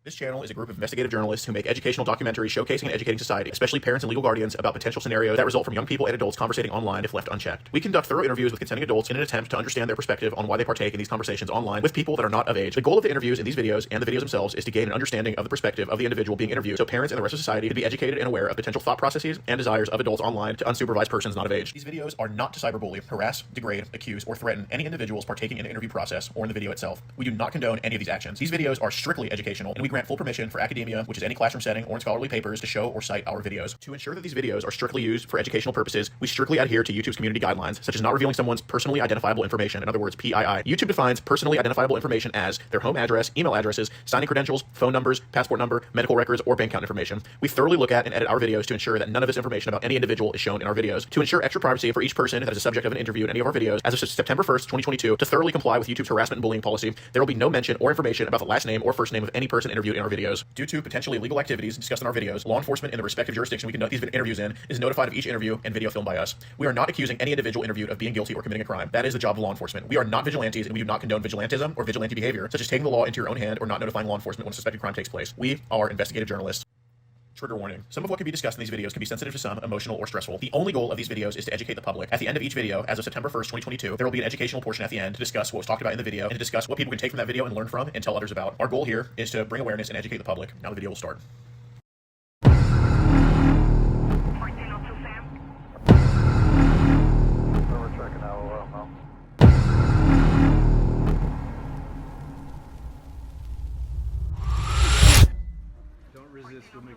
This channel is a group of investigative journalists who make educational documentaries showcasing and educating society, especially parents and legal guardians, about potential scenarios that result from young people and adults conversating online if left unchecked. We conduct thorough interviews with consenting adults in an attempt to understand their perspective on why they partake in these conversations online with people that are not of age. The goal of the interviews in these videos and the videos themselves is to gain an understanding of the perspective of the individual being interviewed, so parents and the rest of society can be educated and aware of potential thought processes and desires of adults online to unsupervised persons not of age. These videos are not to cyberbully, harass, degrade, accuse, or threaten any individuals partaking in the interview process or in the video itself. We do not condone any of these actions. These videos are strictly educational, and we grant full permission for academia, which is any classroom setting or in scholarly papers, to show or cite our videos. To ensure that these videos are strictly used for educational purposes, we strictly adhere to YouTube's community guidelines, such as not revealing someone's personally identifiable information, in other words, PII. YouTube defines personally identifiable information as their home address, email addresses, signing credentials, phone numbers, passport number, medical records, or bank account information. We thoroughly look at and edit our videos to ensure that none of this information about any individual is shown in our videos. To ensure extra privacy for each person that is a subject of an interview in any of our videos, as of September 1st, 2022, to thoroughly comply with YouTube's harassment and bullying policy, there will be no mention or information about the last name or first name of any person interviewed in our videos. Due to potentially illegal activities discussed in our videos, law enforcement in the respective jurisdiction we conduct these interviews in is notified of each interview and video filmed by us. We are not accusing any individual interviewed of being guilty or committing a crime. That is the job of law enforcement. We are not vigilantes, and we do not condone vigilantism or vigilante behavior, such as taking the law into your own hand or not notifying law enforcement when a suspected crime takes place. We are investigative journalists. Trigger warning. Some of what can be discussed in these videos can be sensitive to some, emotional, or stressful. The only goal of these videos is to educate the public. At the end of each video, as of September 1st, 2022, there will be an educational portion at the end to discuss what was talked about in the video and to discuss what people can take from that video and learn from and tell others about. Our goal here is to bring awareness and educate the public. Now the video will start. Resist, make it.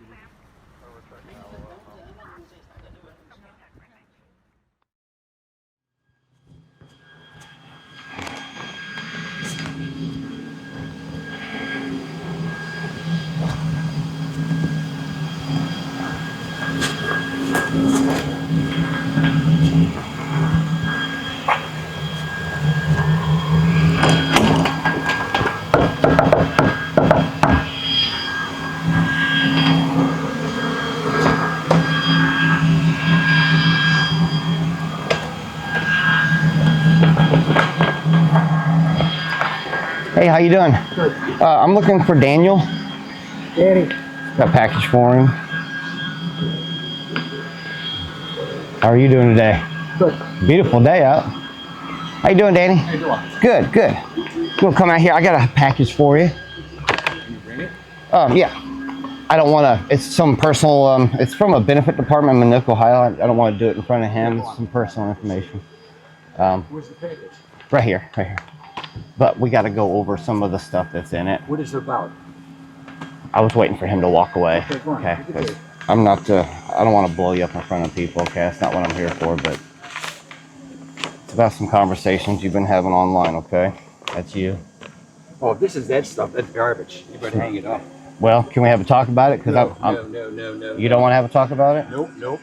Hey, how you doing? Good. I'm looking for Daniel. Danny. Got a package for him. How are you doing today? Good. Beautiful day out. How you doing, Danny? How you doing? Good, good. You wanna come out here? I got a package for you. Can you bring it? Yeah. I don't want to. It's some personal. It's from a benefit department in Minooka, Ohio. I don't want to do it in front of him. It's some personal information. Where's the package? Right here, right here. But we got to go over some of the stuff that's in it. What is it about? I was waiting for him to walk away. Okay, go on. Okay, 'cause I'm not. I don't want to blow you up in front of people. Okay, that's not what I'm here for. But it's about some conversations you've been having online. Okay, that's you. Oh, if this is that stuff, that's garbage. You better hang it up. Well, can we have a talk about it? Because No. You don't want to have a talk about it? Nope.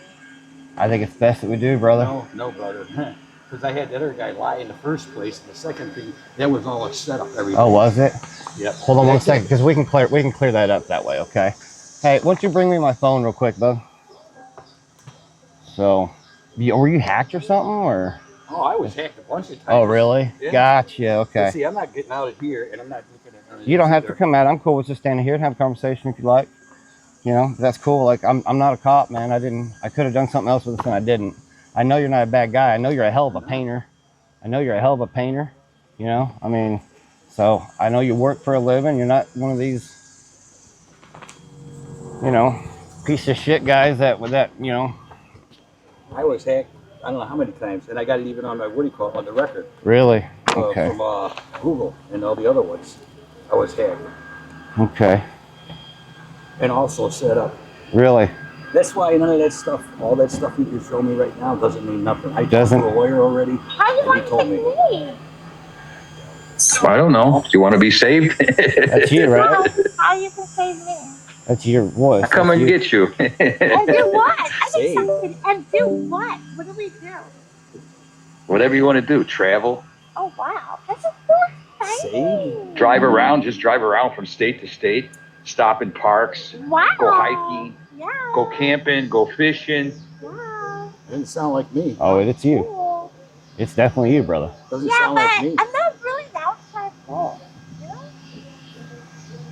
I think it's best that we do, brother. No, brother. Because I had that other guy lie in the first place. And the second thing, that was all a setup. Everything. Oh, was it? Yep. Hold on one second, because we can clear that up that way. Okay. Hey, why don't you bring me my phone real quick, bud? So, were you hacked or something, or? Oh, I was hacked a bunch of times. Oh, really? Yeah. Gotcha. Okay. See, I'm not getting out of here, and I'm not looking at. You don't have to come out. I'm cool with just standing here and have a conversation if you like. You know, that's cool. Like, I'm not a cop, man. I could have done something else with this and I didn't. I know you're not a bad guy. I know you're a hell of a painter. You know, I mean, so I know you work for a living. You're not one of these, you know, piece of shit guys that, you know. I was hacked, I don't know how many times, and I got it even on my, on the record. Really? Okay. From Google and all the other ones. I was hacked. Okay. And also set up. Really? That's why none of that stuff, all that stuff you can show me right now doesn't mean nothing. I Doesn't? talked to a lawyer already. How you want to save me? I don't know. Do you want to be saved? That's you, right? How you can save me? That's your voice. I'll come and get you. And do what? I Save. think something. And do what? What do we do? Whatever you want to do. Travel. Oh wow, this is so exciting. Drive around. Just drive around from state to state. Stop in parks. Wow. Go hiking. Yeah. Go camping. Go fishing. Wow. Doesn't sound like me. Oh, it's you. Cool. It's definitely you, brother. Doesn't Yeah, sound but like me. I'm not really that type cool. You know?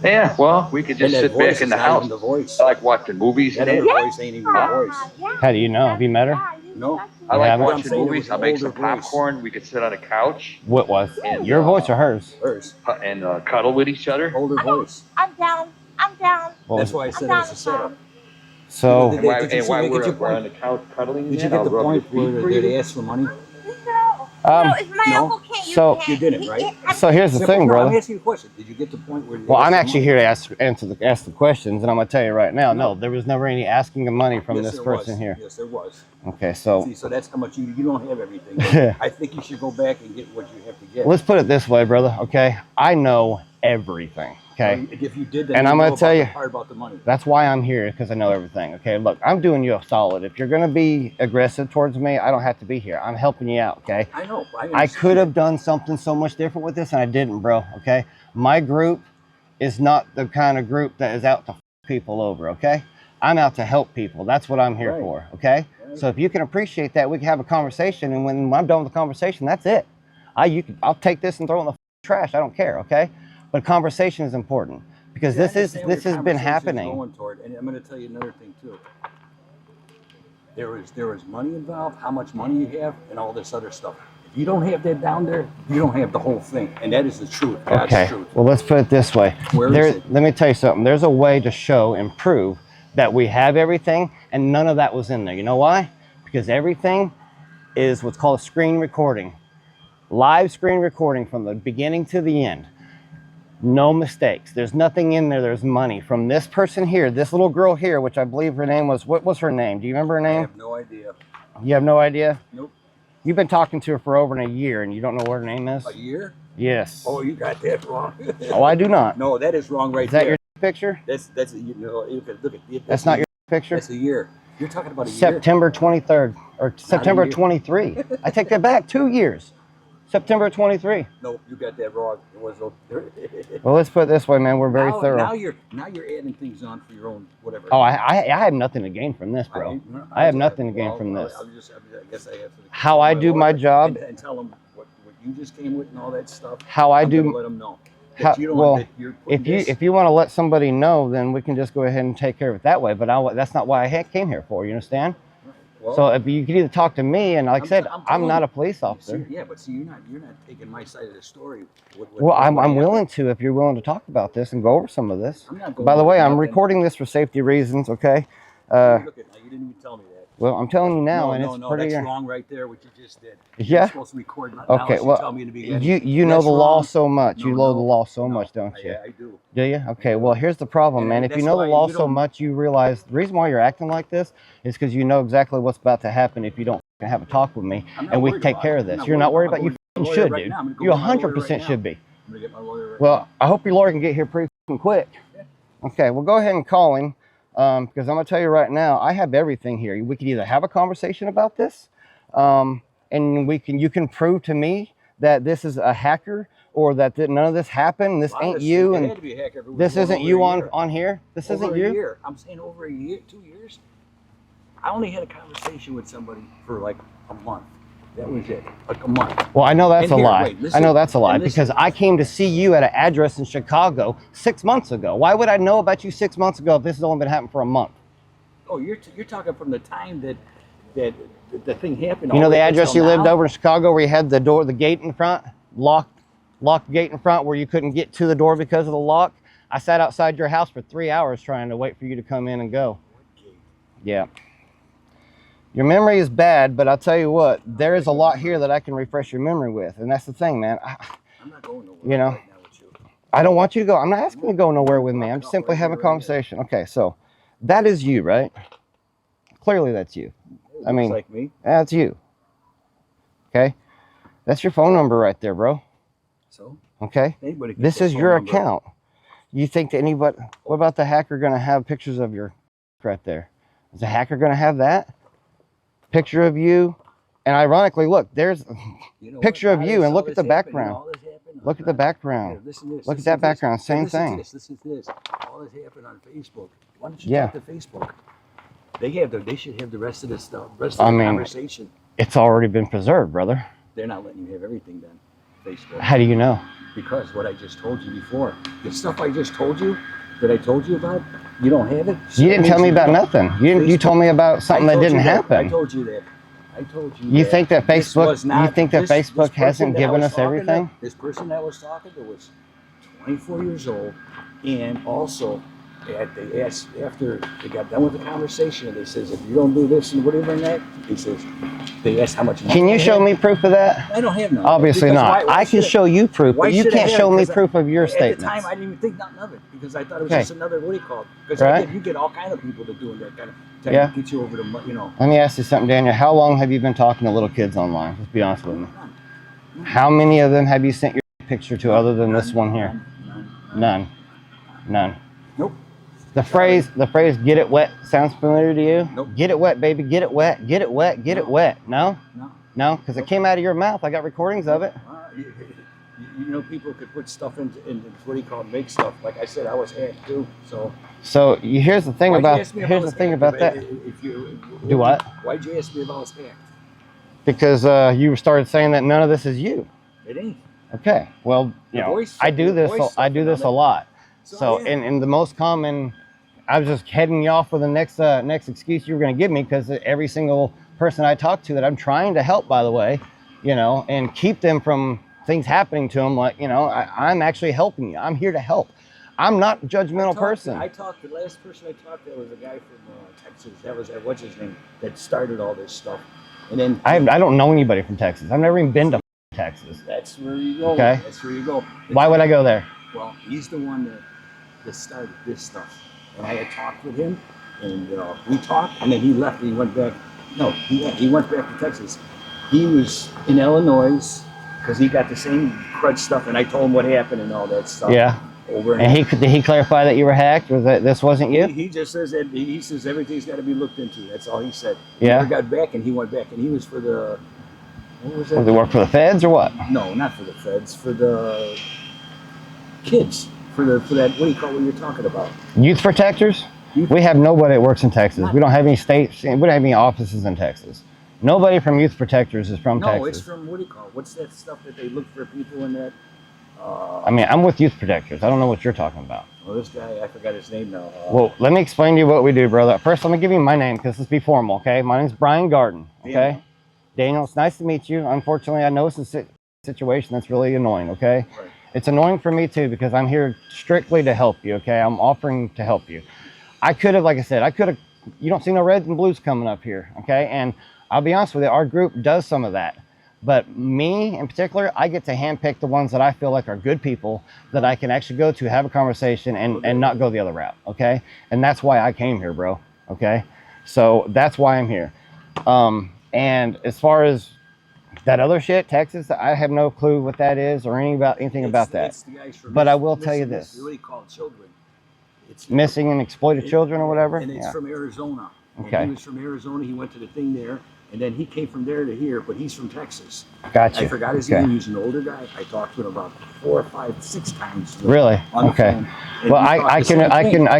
Yeah, well, we could just And that sit back voice in the is not house. even the voice. I like watching movies That and other that. voice ain't even the voice. Yeah. How do you know? Have you met her? No. I You like haven't? I'm watching saying it movies. was I'll an make older some voice. popcorn. We could sit on a couch What was? And, Your voice or hers? Hers. and cuddle with each other. Older voice. I'm down. I'm down. What That's was why I it? said it was a setup. So, And while, Did you and while see- we're, did you we're point- on the couch cuddling, Did you and get I'll the rub point your feet where for they you. asked for money? No, if my no. uncle can't, you So- can't. You didn't, right? so here's the Simple. thing, No, I'm brother. asking you a question. Did you get the point where they Well, asked I'm for actually money? here to ask the questions, and I'm gonna tell you right now. No, No. there was never any asking of money from Yes, this there person was. here. Yes, there was. Okay, so See, so that's how much you don't have everything. I think you should go back and get what you have to get. let's put it this way, brother. Okay, I know everything. Okay, If you did that, And I'm gonna tell you- the part about the money. that's why I'm here, because I know everything. Okay, look, I'm doing you a solid. If you're gonna be aggressive towards me, I don't have to be here. I'm helping you out. Okay. I know. I could have done something so much different with this, and I didn't, bro. Okay, my group is not the kind of group that is out to f people over. Okay, I'm out to help people. That's what I'm here Right. for. Okay, Right. so if you can appreciate that, we can have a conversation, and when I'm done with the conversation, that's it. I'll take this and throw it in the trash. I don't care. Okay, but conversation is important because See, I this understand where has your been conversation's happening. Going toward, and I'm going to tell you another thing too. There is money involved, how much money you have, and all this other stuff. If you don't have that down there, you don't have the whole thing, and that is the truth. God's Okay, truth. well, let's put it this way. Where is it? Let me tell you something. There's a way to show and prove that we have everything, and none of that was in there. You know why? Because everything is what's called a screen recording. Live screen recording from the beginning to the end. No mistakes. There's nothing in there. There's money from this person here, this little girl here, which I believe her name was, what was her name? Do you remember her I name? have no idea. You have no idea? Nope. You've been talking to her for over a year and you don't know what her name is? A year? Yes. Oh, you got that wrong. Oh, I do not. No, that is wrong right Is that there. your picture? That's you know, you can look at it. That's not your picture? That's a year. You're talking about a year. September 23rd or September year. 23. I take that back. 2 years. September 23. No, you got that wrong. It was. Well, let's put it this way, man. We're very now, thorough. Now you're adding things on for your own whatever. Oh, I have nothing to gain from this, bro. I have nothing to gain well, from this. I guess I have to. How I do my job. And tell them what you just came with and all that stuff. How I I'm gonna do. let them know. How, That you don't, well, that you're putting this- if you want to let somebody know, then we can just go ahead and take care of it that way. But that's not why I came here for. You understand? well, So if you can either talk to me, and like I said, I'm telling not you. a police officer. See, yeah, but see, you're not taking my side of the story. Well, I'm willing to if you're willing to talk about this and go over some of this. I'm not going By the way, over I'm nothing. recording this for safety reasons. Okay. Look at now, you didn't even tell me that. Well, I'm telling you now, and no, it's no, pretty. that's wrong right there. What you just did. Yeah? You're supposed to record. Not Okay, now, well, tell me in the beginning. you know That's the law wrong. so much. No, You know no, the law so no, much, don't you? I do. Do you? Okay. Well, here's the problem, And man. If you that's know the why law you so don't- much, you realize the reason why you're acting like this is because you know exactly what's about to happen if you don't have a talk with me, I'm not and we worried take about care it. of this. I'm You're not worried about. I'm You going to my should, lawyer right dude. now. I'm gonna go You to my lawyer 100% right now. should be. I'm gonna get my lawyer right Well, I hope your lawyer can get here pretty fucking quick. Okay, well, go ahead and call him because I'm gonna tell you right now, I have everything here. We can either have a conversation about this, and you can prove to me that this is a hacker or that none of this happened. This now. ain't Honestly, you, it and had to be a hacker if it was this going isn't over you a on year. here. This Over isn't a you. year. I'm saying over a year, 2 years. I only had a conversation with somebody for like a month. That was it, like a month. Well, I know that's And a here, lie. wait, I listen, know that's a lie and listen. because I came to see you at an address in Chicago 6 months ago. Why would I know about you 6 months ago if this has only been happening for a month? Oh, you're talking from the time that the thing happened. You know all the way address till you lived now? over in Chicago where you had the gate in front, locked gate in front where you couldn't get to the door because of the lock? I sat outside your house for 3 hours trying to wait for you to come in and go. Yeah. Your memory is bad, but I'll tell you what, there is a lot here that I can refresh your memory with. And that's the thing, man. I'm not going nowhere You know, right now with you. I don't want you to go. I'm not asking you to go nowhere with me. I'm simply having a conversation. Okay, so that is you, right? Clearly that's you. It I mean, looks like me. that's you. Okay? That's your phone number right there, bro. So Okay? anybody can This get is phone your number. account. You think that anybody, what about the hacker going to have pictures of your right there? Is the hacker going to have that? Picture of you? And ironically, look, there's You know picture what? of All you this- and look all at the this happened, background. all this happened. Look at the background. Here, listen to this, Look at listen that to this. background, Hey, same listen thing. To listen to this. All this happened on Facebook. Why don't you Yeah. talk to Facebook? They should have the rest of this stuff, rest I of the mean, conversation. It's already been preserved, brother. They're not letting you have everything then. Facebook. How do you know? Because what I just told you before, the stuff I just told you, that I told you about, you don't have it. You didn't tell me about nothing. You told me about something that didn't happen. I told you that. I told you. You think that Facebook? You think that Facebook hasn't given us everything? This person that was talking to was 24 years old, and also they asked after they got done with the conversation, and they says, if you don't do this and whatever and that, he says, they asked how much money. Can you show me proof of that? I don't have none. Obviously not. I can show you proof, but you can't show me proof of your statements. At the time, I didn't even think nothing of it because I thought it was just another, what do you call it? Because you get all kind of people that doing that kind of thing to get you over the, you know. Let me ask you something, Daniel. How long have you been talking to little kids online? Just be honest with me. How many of them have you sent your picture to other than this one here? None. Nope. The phrase "get it wet" sounds familiar to you? Nope. Get it wet, baby. Get it wet. Get it wet. Get it wet. No? No? Because it came out of your mouth. I got recordings of it. You know, people could put stuff in what do you call it, make stuff. Like I said, I was hacked too. So here's the thing about that. If you do what? Why'd you ask me if I was hacked? Because you started saying that none of this is you. It ain't. Okay. Well, you know, I do this a lot. So and the most common, I was just heading you off with the next excuse you were going to give me, because every single person I talk to that I'm trying to help, by the way, you know, and keep them from things happening to them, like, you know, I'm actually helping you. I'm here to help. I'm not a judgmental person. The last person I talked to was a guy from Texas. That was what's his name, that started all this stuff. And then I don't know anybody from Texas. I've never even been to Texas. That's where you go. Okay. That's where you go. Why would I go there? Well, he's the one that started this stuff. And I had talked with him, and we talked, and then he left and he went back. No, he went back to Texas. He was in Illinois because he got the same crud stuff, and I told him what happened and all that stuff. Yeah. Did he clarify that you were hacked, or that this wasn't you? He just says that he says everything's got to be looked into. That's all he said. Yeah. He never got back, and he went back, and he was for the. What was that? Does he work for the feds or what? No, not for the feds. For the kids. For that. What do you call what you're talking about? Youth protectors. We have nobody that works in Texas. We don't have any states. We don't have any offices in Texas. Nobody from Youth Protectors is from Texas. No, it's from, what do you call it? What's that stuff that they look for people in that? I mean, I'm with Youth Protectors. I don't know what you're talking about. Well, this guy, I forgot his name now. Well, let me explain to you what we do, brother. First, let me give you my name, because let's be formal, okay? My name's Brian Garden, okay? Daniel, it's nice to meet you. Unfortunately, I know it's a situation that's really annoying, okay? Right. It's annoying for me, too, because I'm here strictly to help you, okay? I'm offering to help you. I could have, like I said, you don't see no reds and blues coming up here, okay? And I'll be honest with you, our group does some of that. But me in particular, I get to handpick the ones that I feel like are good people that I can actually go to, have a conversation, and not go the other route, okay? And that's why I came here, bro, okay? So that's why I'm here. And as far as that other shit, Texas, I have no clue what that is or anything about that. But I will tell you this. What do you call it? Children. It's missing and exploited children or whatever? And it's from Arizona. Okay. And he was from Arizona. He went to the thing there. And then he came from there to here, but he's from Texas. Gotcha. I forgot his name. He's an older guy. I talked to him about 4, 5, 6 times. Really? On the okay. phone. Well, I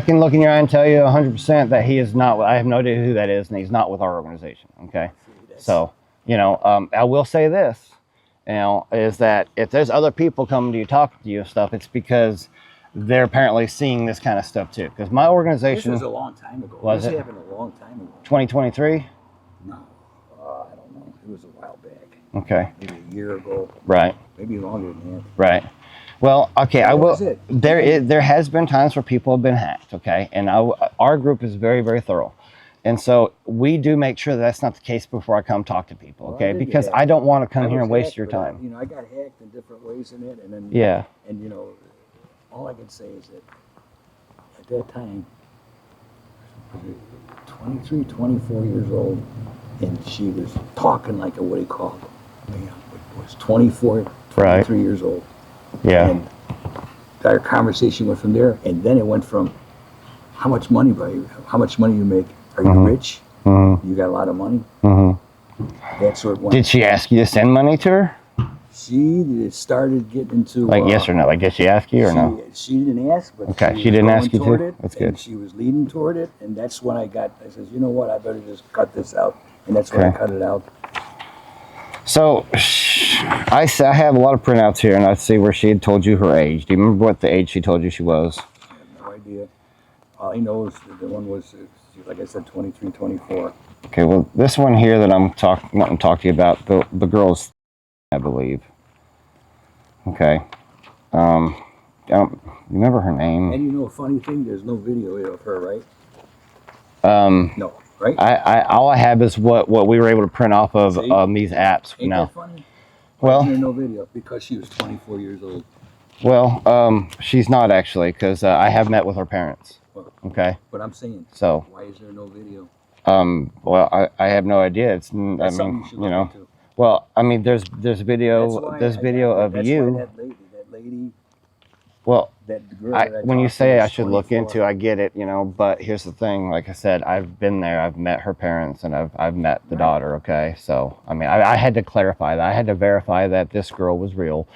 can look in your eye and tell you 100% that he is not. I have no idea who that is, and he's not with our organization. Okay. So, you know, I will say this, you know, is that if there's other people coming to you, talking to you and stuff, it's because they're apparently seeing this kind of stuff too. Because my organization. This was a long time ago. Was this it? happened a long time ago. 2023? No. I don't know. It was a while back. Okay. Maybe a year ago. Right. Maybe longer than that. Right. Well, okay, I will. Was it? There has been times where people have been hacked, okay? And our group is very, very thorough. And so we do make sure that that's not the case before I come talk to people, okay? Well, because I don't want to come here and waste your time. You know, I got hacked in different ways in it, and then yeah. And you know, all I can say is that at that time, 23, 24 years old, and she was talking like a, what do you call it? Man, it was 24, 23 years old. Yeah. And our conversation went from there, and then it went from how much money you make? Are you rich? You got a lot of money? That's where it went. Did she ask you to send money to her? She started getting into like yes or no. Like did she ask you or no? She didn't ask, but okay, she didn't ask you to. That's good. And she was leading toward it, and that's when I says, you know what? I better just cut this out, and that's when I cut it out. So I have a lot of printouts here, and I see where she had told you her age. Do you remember what the age she told you she was? I have no idea. All I know is that the one was, like I said, 23, 24. Okay, well, this one here that I'm wanting to talk to you about, the girl's, I believe. Okay. I don't remember her name. And you know a funny thing? There's no video of her, right? No, right? All I have is what we were able to print off of See? these apps. Ain't No. that funny? Well, There's no video because she was 24 years old. well, she's not actually, because I have met with her parents. Well, Okay. but I'm saying, So, why is there no video? well, I have no idea. It's, That's I something mean, you should you look know, into. well, I mean, there's video, That's video why of that's you. Why that lady, well, that girl that when you talked to say was I should look 24. into, I get it, you know, but here's the thing, like I said, I've been there, I've met her parents, and I've met the Right. daughter, okay? So, I mean, I had to clarify that. I had to verify that this girl was real.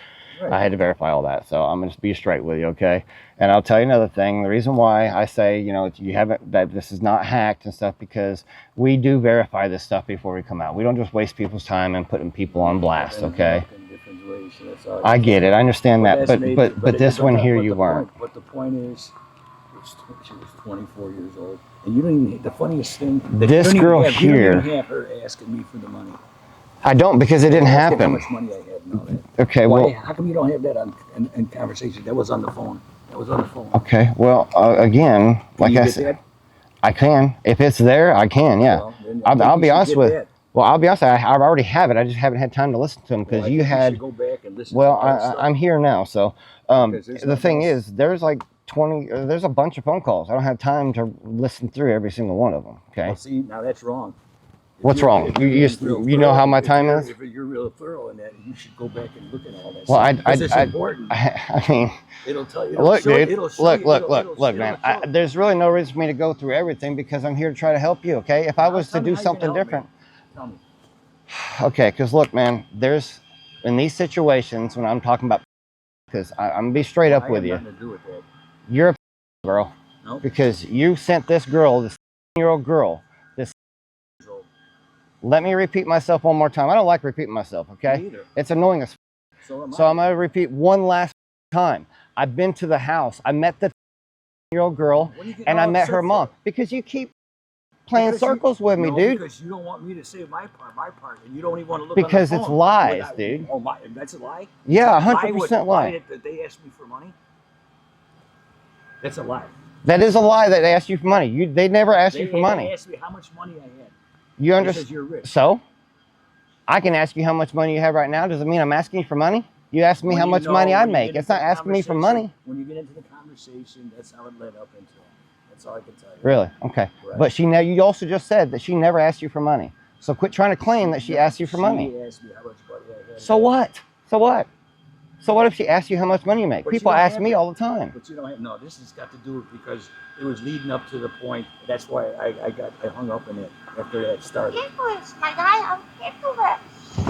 Right. I had to verify all that. So I'm going to be straight with you, okay? And I'll tell you another thing. The reason why I say, you know, you haven't, that this is not hacked and stuff, because we do verify this stuff before we come out. We don't just waste people's time and putting people on blast, And okay? in different ways, so that's all I get it. I understand that. that's maybe- But this one here, you weren't. But the point is, she was 24 years old. And you don't even, the funniest thing, that This you don't girl even have, you here- don't even have her asking me for the money. I don't, because it didn't Asking happen. How much money I had and all that. Okay, Why, well, how come you don't have that in conversation? That was on the phone. That was on the phone. okay, well, again, Can like you I get said, that? I can. If it's there, I can, yeah. Well, then I think I'll you be should honest get with that. Well, I'll be honest, I already have it. I just haven't had time to listen to them, because Well, I you think had, should go back and listen well, to that stuff. I'm here now, so Because there's the thing nothing else. is, there's like 20, there's a bunch of phone calls. I don't have time to listen through every single one of them, okay? Well, see, now that's wrong. If What's you're- wrong? if you're You real you know how my if time you're- is? If you're real thorough in that, you should go back and look at all that Well, stuff. 'Cause it's important. I mean, It'll tell you. It'll look, show you- dude, it'll show look, you- look, it'll- look, it'll- look, it'll man. show you. There's really no reason for me to go through everything, because I'm here to try to help you, okay? If I was to Tell me do how you can something help me. different, Tell me. okay, because look, man, there's, in these situations when I'm talking about, because I'm going to be straight up I with have you. nothing to do with that. You're a girl, Nope. because you sent this girl, this 7-year-old girl, this, So, let me repeat myself one more time. I don't like repeating myself, okay? me either. It's annoying as So am So I. I'm going to repeat one last time. I've been to the house. I met the 7-year-old girl, What are you getting and I all met upset her mom. for? Because you keep playing Because you- circles with me, No, dude. Because you don't want me to say my part, and you don't even want to look Because on the it's phone. lies, What, dude. Oh, that's a lie? Yeah, Lie 100% lie. That they asked me for money? That's a lie. That is a lie that they asked you for money. They never asked you for They money. asked me how much money I had. You Because understand? you're rich. So, I can ask you how much money you have right now. Does it mean I'm asking you for money? You ask me When how you much know- money I when you make. get It's into not the asking me for conversation- money. When you get into the conversation, that's how it led up into it. That's all I can tell you. Really? Okay. Right. But you also just said that she never asked you for money. So quit trying to claim that she asked you for money. She asked me how much money I had. So what? So what? So what if she asked you how much money you make? But you People don't ask have me that. all the time. But you don't have, no, this has got to do with because it was leading up to the point. That's why I hung up in it after that started. Nicholas, my guy, I'm Nicholas.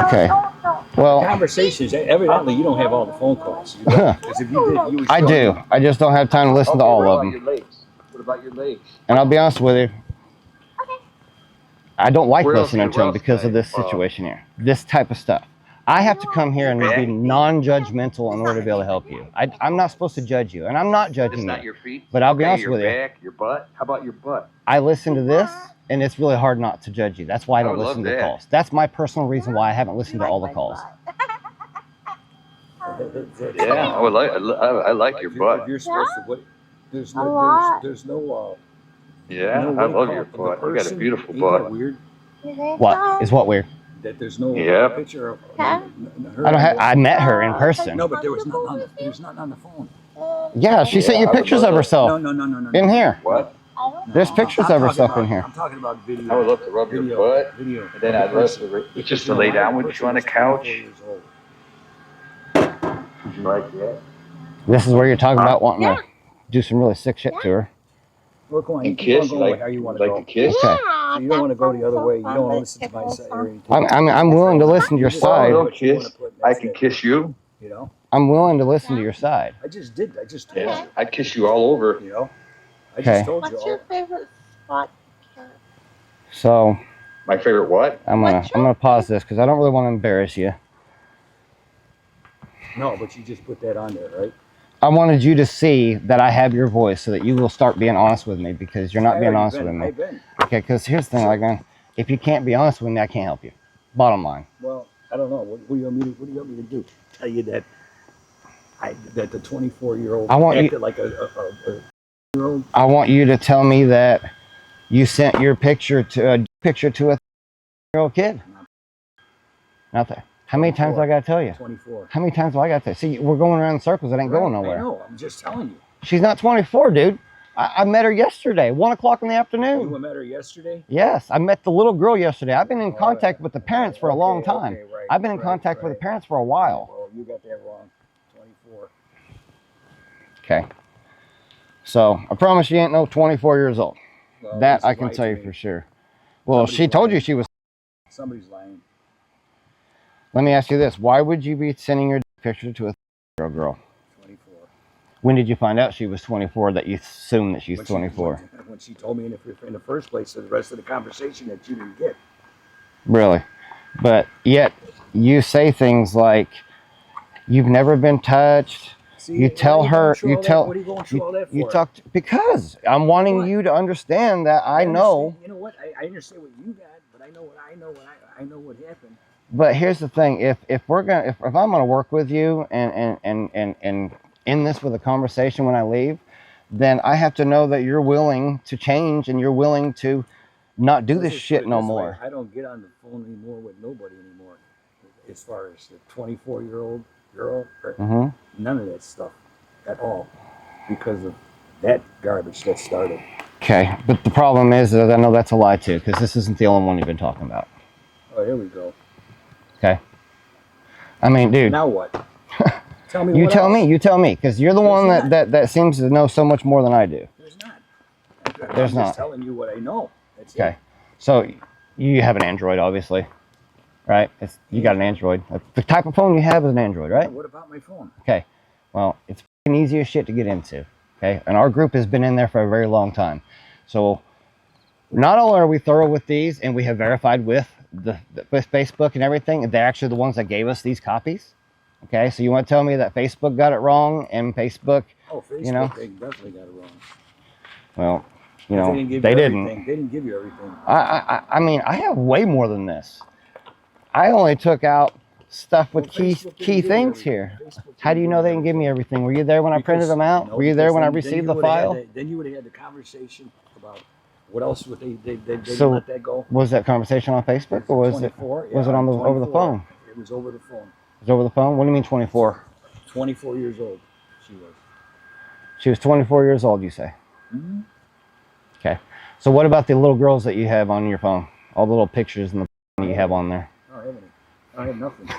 Okay. No. Well, Conversations, evidently you don't have all the phone calls. Because if you did, you would I show do. me. I just don't have time to listen to Okay, all what of about them. your legs? What about your legs? And I'll be honest with you, I don't like Where else- listening to where them else because can of I- this situation here. This type of stuff. I have to come here and be non-judgmental in order to be able to help you. I'm not supposed to judge you, and I'm not It's judging not you. your feet. But I'll be Okay, honest your with you. back, your butt. How about your butt? I listen to this, and it's really hard not to judge you. That's why I I don't would listen love to that. calls. That's my personal reason why I haven't listened to all the calls. Yeah, I would like. I like your If butt. you're supposed to, what? There's A no, lot. there's no. Yeah, no, I what do you love call your it? The butt. You got a person- beautiful ain't that butt. weird What is what weird? that there's no Yep. picture of Huh? her. I don't have. I met her in person. No, but there was nothing on the, there's nothing on the phone. Yeah, she sent you Yeah, I would pictures love of that. herself No. in here. What? There's pictures I'm of her talking stuff about- in here. I'm talking about video. I would love to rub your butt, Video. and then I'd love to just to lay down with you on the couch. Would you like that? This is where you're talking about wanting to do some really sick shit to her. Look, on, And kiss, like how you want to like go. to kiss. Okay. So you don't want to go the other way. You don't want to listen to my side or anything. I'm willing to listen to your You just side. know Don't what you wanna kiss. put, and I that's can it, kiss you. You know, I'm willing to listen to your side. I just did. I just told Yeah, I'd kiss you all over. you. You know, I Okay. just told you. What's your favorite spot? So My favorite what? I'm gonna pause this because I don't really want to embarrass you. No, but you just put that on there, right? I wanted you to see that I have your voice so that you will start being honest with me, because you're not being honest with me. I've been. Okay, because here's the thing, like, man, if you can't be honest with me, I can't help you. Bottom line. Well, I don't know. What do you want me to do? Tell you that that the 24-year-old acted like a year-old? I want you to tell me that you sent your picture to a 3-year-old kid. Not that. How many times do I got to tell you? 24. How many times do I got to tell you? See, we're going around in circles. It ain't going nowhere. I know. I'm just telling you. She's not 24, dude. I met her yesterday, 1 o'clock in the afternoon. You met her yesterday? Yes, I met the little girl yesterday. I've been in contact with the parents for a long time. Right, I've been in contact with the parents for a while. Well, you got that wrong. 24. Okay. So I promise you ain't no 24 years old. Well, that I can tell you for sure. Well, she told you she was. Somebody's lying. Let me ask you this. Why would you be sending your picture to a 3-year-old girl? 24. When did you find out she was 24 that you assume that she's 24? When she told me in the first place, the rest of the conversation that you didn't get. Really? But yet you say things like, you've never been touched. See, you tell her, you tell, what are you going through all that for? you talked, because I'm wanting you to understand that I know. You know what? I understand what you got, but I know what happened. But here's the thing: if I'm gonna work with you and end this with a conversation when I leave, then I have to know that you're willing to change and you're willing to not do this shit no more. I don't get on the phone anymore with nobody anymore. As far as the 24-year-old girl, or none of that stuff at all, because of that garbage that started. Okay, but the problem is that I know that's a lie too, because this isn't the only one you've been talking about. Oh, here we go. Okay. I mean, dude. Now what? Tell me. You tell me, because you're the one that seems to know so much more than I do. There's not. There's I'm not. just telling you what I know. That's Okay. it. So you have an Android, obviously, right? You got an Android. The type of phone you have is an Android, right? What about my phone? Okay. Well, it's easy as shit to get into. Okay. And our group has been in there for a very long time. So not only are we thorough with these, and we have verified with with Facebook and everything, they're actually the ones that gave us these copies. Okay. So you want to tell me that Facebook got it wrong, and Facebook, Facebook, you know, they definitely got it wrong. Well, you know, they didn't. They didn't give you everything. I mean, I have way more than this. I only took out stuff with key things here. How do you know they didn't give me everything? Were you there when I printed them out? Were you there when I received the file? Then you would have had the conversation about what else would they So let that go. Was that conversation on Facebook, or was it on over the phone? It was over the phone. It was over the phone? What do you mean 24? 24 years old she was. She was 24 years old, you say? Mm-hmm. Okay. So what about the little girls that you have on your phone? All the little pictures and the that you have on there? I don't have any. I have nothing. I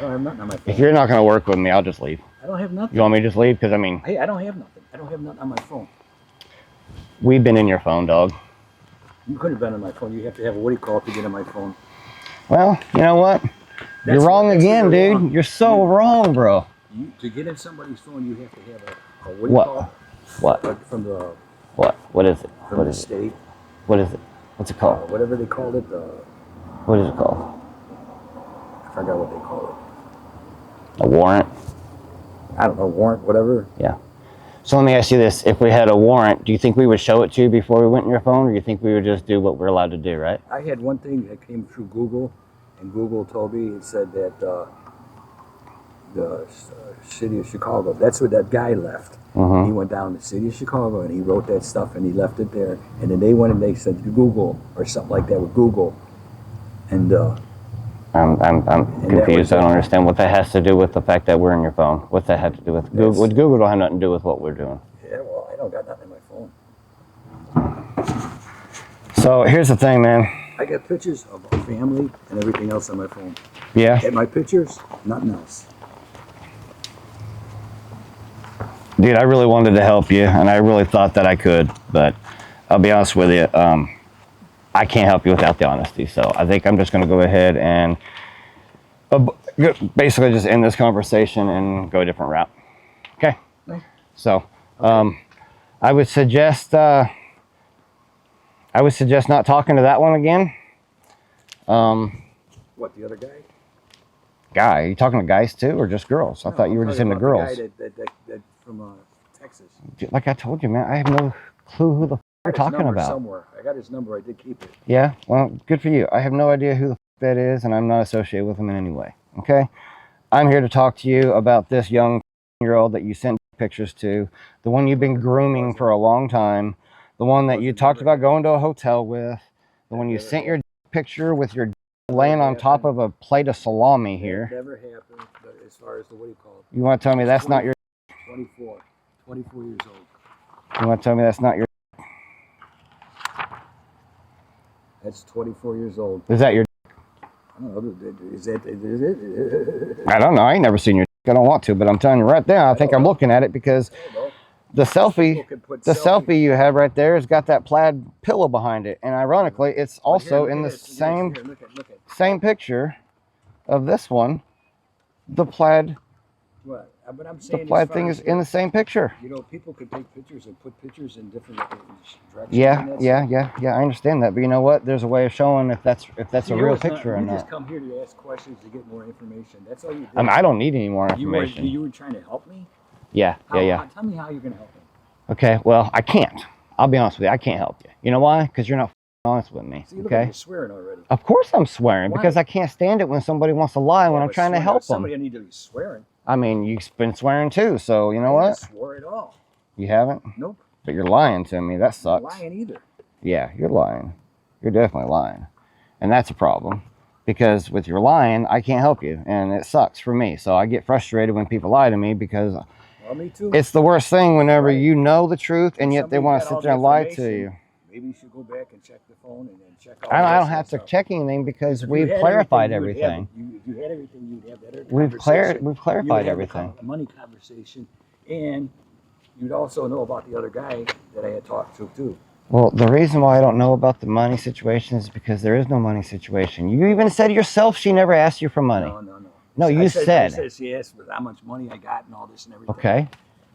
don't have nothing on my phone. If you're not going to work with me, I'll just leave. I don't have nothing. You want me to just leave? Because, I mean... Hey, I don't have nothing. I don't have nothing on my phone. We've been in your phone, dog. You could have been on my phone. You have to have a what do you call it to get on my phone. Well, you know what? You're wrong again, dude. Wrong. You're so wrong, bro. To get in somebody's phone, you have to have a what do you call it? What? From the... What? What is it? From the state. What is it? What's it called? Whatever they called it. What is it called? I forgot what they call it. A warrant? I don't know, warrant, whatever. Yeah. So let me ask you this. If we had a warrant, do you think we would show it to you before we went in your phone, or do you think we would just do what we're allowed to do, right? I had one thing that came through Google, and Google told me, it said that the city of Chicago, that's where that guy left. Mm-hmm. He went down to the city of Chicago, and he wrote that stuff, and he left it there. And then they went and they said Google, or something like that with Google. And I'm confused. I don't understand what that has to do with the fact that we're in your phone. What's that have to do with Google? Google don't have nothing to do with what we're doing. Yeah, well, I don't got nothing on my phone. So here's the thing, man. I got pictures of my family and everything else on my phone. Yeah? And my pictures, nothing else. Dude, I really wanted to help you, and I really thought that I could, but I'll be honest with you. I can't help you without the honesty, so I think I'm just going to go ahead and basically just end this conversation and go a different route. Okay? So, I would suggest not talking to that one again. What, the other guy? guy. Are you talking to guys too, or just girls? I thought you were just into girls. The guy that from Texas. Like I told you, man, I have no clue who the you're talking about. Somewhere. I got his number. I did keep it. Yeah, well, good for you. I have no idea who the that is, and I'm not associated with him in any way. Okay, I'm here to talk to you about this young girl that you sent pictures to, the one you've been grooming for a long time, the one that you talked about going to a hotel with, the one you sent your picture with your laying on top of a plate of salami here. That never happened, but as far as the, what do you call it? You want to tell me that's not your 24 years old. You want to tell me that's not your That's 24 years old. Is that your I don't know, is it? I don't know, I ain't never seen your I don't want to, but I'm telling you right there, I think I'm looking at it because the selfie you have right there has got that plaid pillow behind it, and ironically it's also in the same picture of this one. The plaid But I'm saying the plaid thing is in the same picture. You know, people could take pictures and put pictures in different directions. Yeah. I understand that, but you know what? There's a way of showing if that's a real picture or not. You just come here to ask questions to get more information. That's all you do. I mean, I don't need any more information. You were trying to help me? Yeah. Tell me how you're going to help me. Okay, well, I can't. I'll be honest with you. I can't help you. You know why? Because you're not honest with me. So you look okay? like you're swearing already. Of course I'm swearing, Why? because I can't stand it when somebody wants to lie when I'm trying to help them. Somebody need to be swearing. I mean, you've been swearing too, so you know I what? haven't swore at all. You haven't? Nope. But you're lying to me. That sucks. I'm not lying either. Yeah, you're lying. You're definitely lying. And that's a problem. Because with your lying, I can't help you. And it sucks for me. So I get frustrated when people lie to me because Well, me too. it's the worst thing whenever Right. you know the truth and yet they Somebody want got to all sit there the and lie to information. you. Maybe you should go back and check the phone and then check all I the don't rest have of to the stuff. check anything because If we've you had clarified everything, you would have everything. it. If you had everything, you'd have that We've conversation. clarified You would have everything. the money conversation, and you'd also know about the other guy that I had talked to too. Well, the reason why I don't know about the money situation is because there is no money situation. You even said yourself she never asked you for money. No, you said. I said she asked for how much money I got and all this and everything. Okay.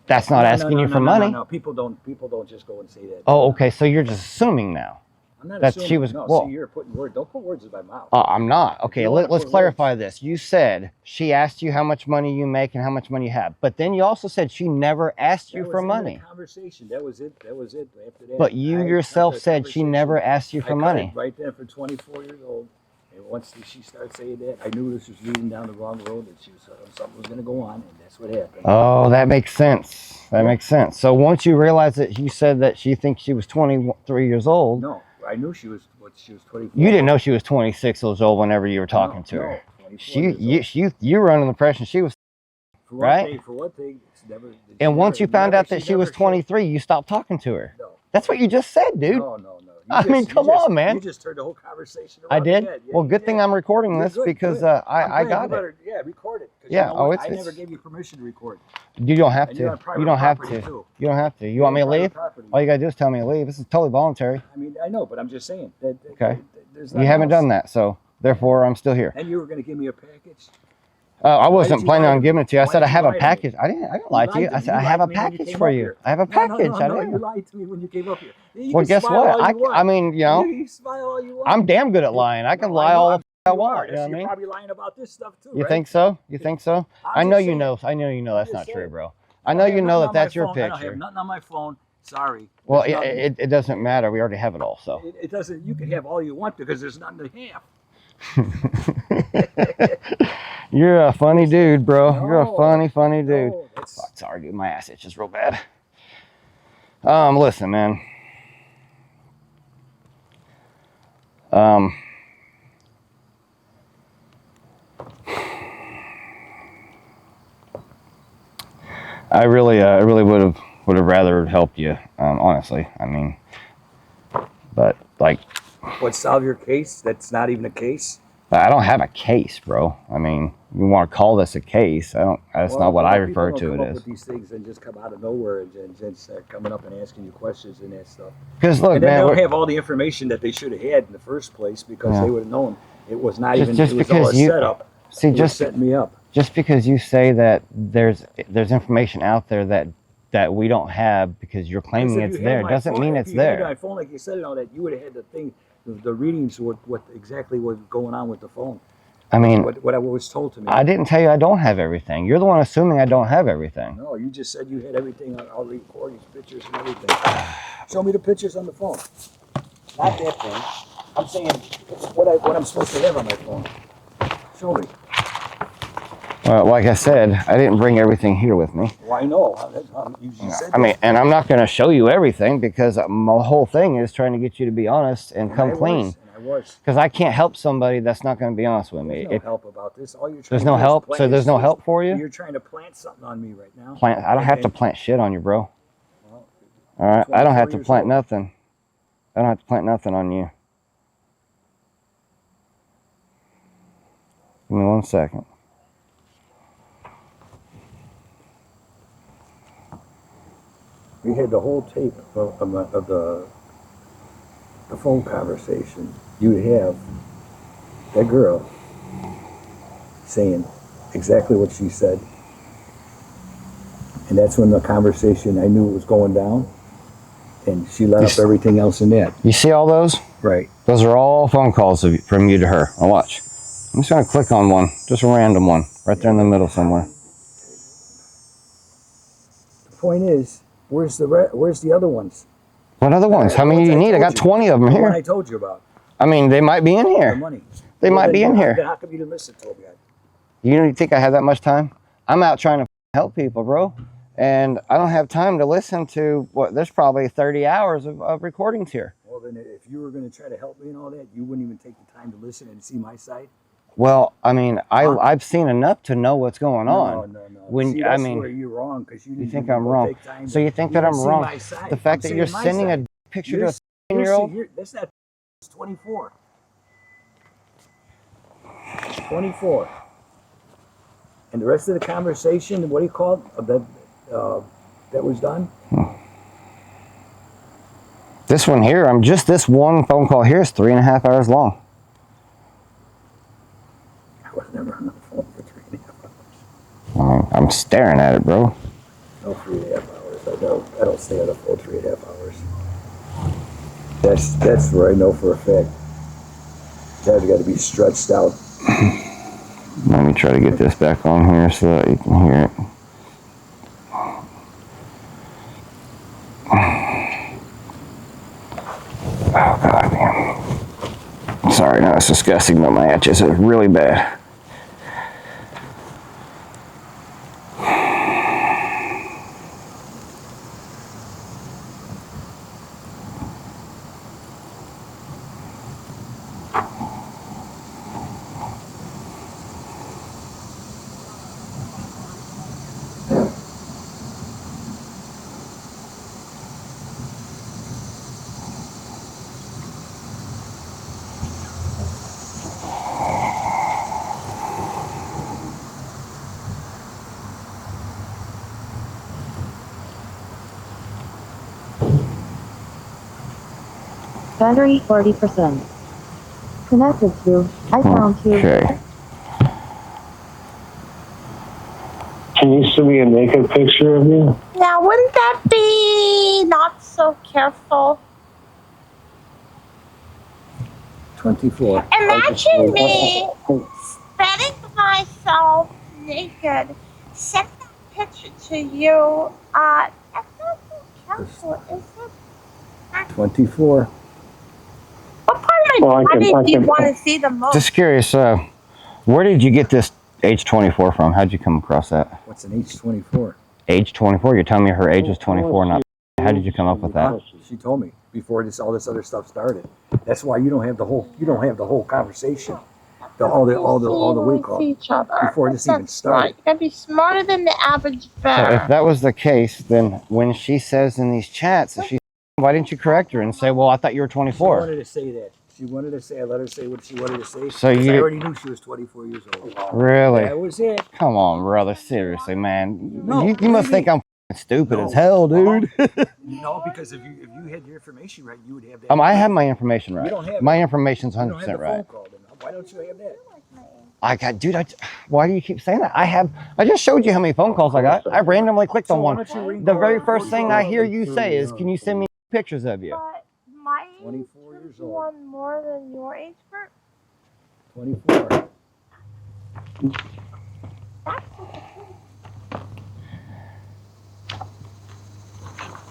That's not asking you for money. No, people don't just go and say that. Oh, okay. So you're just assuming now. I'm not that assuming. she was. No, Well, see, you're putting words. Don't put words in my mouth. I'm not. Okay, You wanna let's put clarify this. You said she asked you how much money you make and how much money you have, but then you also said she never asked you for money. Conversation. That was it. After that. But you yourself said she never asked you for money. Right there for 24 years old. And once she started saying that, I knew this was leading down the wrong road, and something was going to go on, and that's what happened. Oh, that makes sense. That makes sense. So once you realize that you said that she thinks she was 23 years old. No, I knew she was 24. You didn't know she was 26 years old whenever you were talking to her. You were under the impression she was, right? For one thing, it's never. And once you found out that she was 23, you stopped talking to her. No. That's what you just said, dude. No. I mean, come on, man. You just turned the whole conversation around. I did? Yeah, well, good thing I'm recording this because I got it. Yeah, record it. Yeah, I never gave you permission to record. You don't have to. You don't have to. Too. You don't have to. You want me to leave? All you got to do is tell me to leave. This is totally voluntary. I mean, I know, but I'm just saying. Okay. You haven't done that, so therefore I'm still here. And you were going to give me a package? I wasn't planning on giving it to you. I said I have a package. I didn't lie to you. I said I have a package for you. I have a package. No, you lied to me when you came up here. Well, guess what? I mean, you know, you smile all you want. I'm damn good at lying. I can lie all I want. You know what I mean? You're probably lying about this stuff too. You right? think so? You think so? I know you know. I know you know that's not true, bro. I know you know that that's your picture. I have nothing on my phone. Sorry. Well, it doesn't matter. We already have it all. So it doesn't. You can have all you want because there's nothing to have. You're a funny dude, bro. No, you're a funny dude. No, Fuck, sorry, dude. My ass itches real bad. Listen, man. I really would have rather helped you, honestly. I mean, but like, what, solve your case? That's not even a case. I don't have a case, bro. I mean, you want to call this a case? That's not what I refer to it as. With these things and just come out of nowhere and start coming up and asking you questions and that stuff. Because look, and then man, they don't have all the information that they should have had in the first place because they would have known it was not just it was because all a setup. See, just setting me up. Just because you say that there's information out there that we don't have because you're claiming it's there doesn't mean it's there. If you had my phone like you said and all that, you would have had the thing, the readings, what exactly was going on with the phone. I mean, what I was told to me. I didn't tell you I don't have everything. You're the one assuming I don't have everything. No, you just said you had everything on all the recordings, pictures, and everything. Show me the pictures on the phone. Not that thing. I'm saying what I'm supposed to have on my phone. Show me. Well, like I said, I didn't bring everything here with me. Well, I know. You said I mean, and I'm not going to show you everything because my whole thing is trying to get you to be honest and come clean. I was. Because I can't help somebody that's not going to be honest with me. There's no help about this. All you're trying There's to no do help? is So there's no help for you? You're trying to plant something on me right now. I don't have to plant shit on you, bro. Well, all right? I don't have to 24 plant years old. nothing. I don't have to plant nothing on you. Give me 1 second. We had the whole tape of the phone conversation. You have that girl saying exactly what she said. And that's when the conversation, I knew it was going down. And she let up everything else in that. You see all those? Right. Those are all phone calls from you to her. Now watch. I'm just going to click on one. Just a random one. Right there in the middle somewhere. The point is, where's the other ones? What other ones? How many do you need? I got 20 of them The one I here. told you about. I mean, they might be in The here. money. They might be in Then here. how come you didn't listen to me? You think I have that much time? I'm out trying to help people, bro. And I don't have time to listen to there's probably 30 hours of recordings here. Well, then if you were going to try to help me and all that, you wouldn't even take the time to listen and see my side? Well, I mean, I've seen enough to know what's going on. No. When see, that's where you're wrong, because you think I'm wrong. So you think that I'm wrong? The fact that you're sending a picture to a 16-year-old? That's not 24. 24. And the rest of the conversation, what do you call it? That was done? This one here, this one phone call here is 3.5 hours long. I was never on the phone for 3.5 hours. I'm staring at it, bro. No, 3.5 hours. I don't stay on the phone 3.5 hours. That's where I know for a fact. That's got to be stretched out. Let me try to get this back on here so that you can hear it. Oh, God damn. Sorry, no, it's disgusting, but my itches are really bad. Battery 40%. Connected to. I found you. Okay. Can you send me a naked picture of you? Now, wouldn't that be not so careful? 24. Imagine me spreading myself naked, send that picture to you. That's not so careful, is it? 24. What part of my body do you want to see the most? Just curious, where did you get this age 24 from? How'd you come across that? What's an age 24? Age 24? You're telling me her age was 24, not... How did you come up with that? She told me before all this other stuff started. That's why you don't have the whole conversation. All the week each other. before this even started. You gotta be smarter than the average So bear. if that was the case, then when she says in these chats, why didn't you correct her and say, well, I thought you were She 24? wanted to say that. She wanted to say. I let her say what she wanted to say. So I you- already knew she was 24 years old. Really? That was it. Come on, brother. Seriously, man. No, you must think I'm stupid No. as hell, dude. No, because if you had your information right, you would have that. I have my information right. You don't have My information's You don't have 100% the phone right. call, then. Why don't you have that? Why do you keep saying that? I just showed you how many phone calls I got. I randomly clicked on So why one. don't you ring The the- very first thing I hear you say is, can you send me pictures of you? But my age 24 years is old. one more than your age group. 24.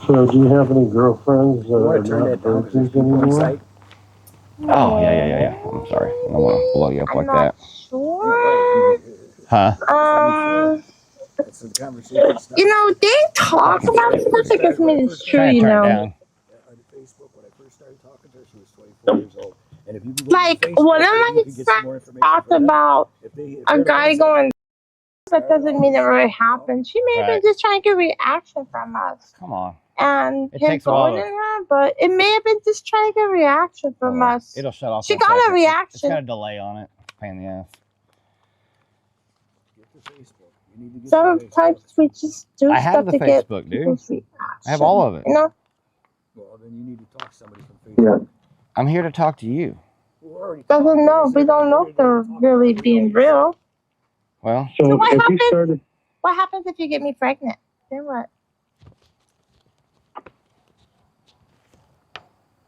So, do you have any girlfriends that You are want to turn not that down because there's virgins people in anymore? sight? Oh, yeah. I'm sorry. I don't want to blow you up I'm like not that. sure. Huh? That's the conversation starts. You know, they talk about stuff that gets me to sure, Trying you to turn it know. down. On Facebook, when I first started talking to her, she was 24 years old. And if you can go Like, to Facebook, one of maybe my you can get some more friends information talked from them. about If they're a the guy ones that going, that start doesn't all mean it this, really you know? happened. She may have been Right. just trying to get a reaction from us. Come on. And It him takes a while going to- in her, but it may have been just trying to get a reaction from Don't worry. us. It'll shut off. She in got a second. It's reaction. got a delay on it. Pain in the ass. Get to Facebook. You need to get to Sometimes Facebook. we just do I have stuff the to get Facebook, dude. people's reaction. I have all of it. You know? Well, then you need to talk to somebody from Facebook. I'm here to talk to you. We're already Doesn't talking. know. What is We there don't know what if are they're they talking really about? being real. Well, So, So what if you happens? started, What happens if you get me pregnant? Then what?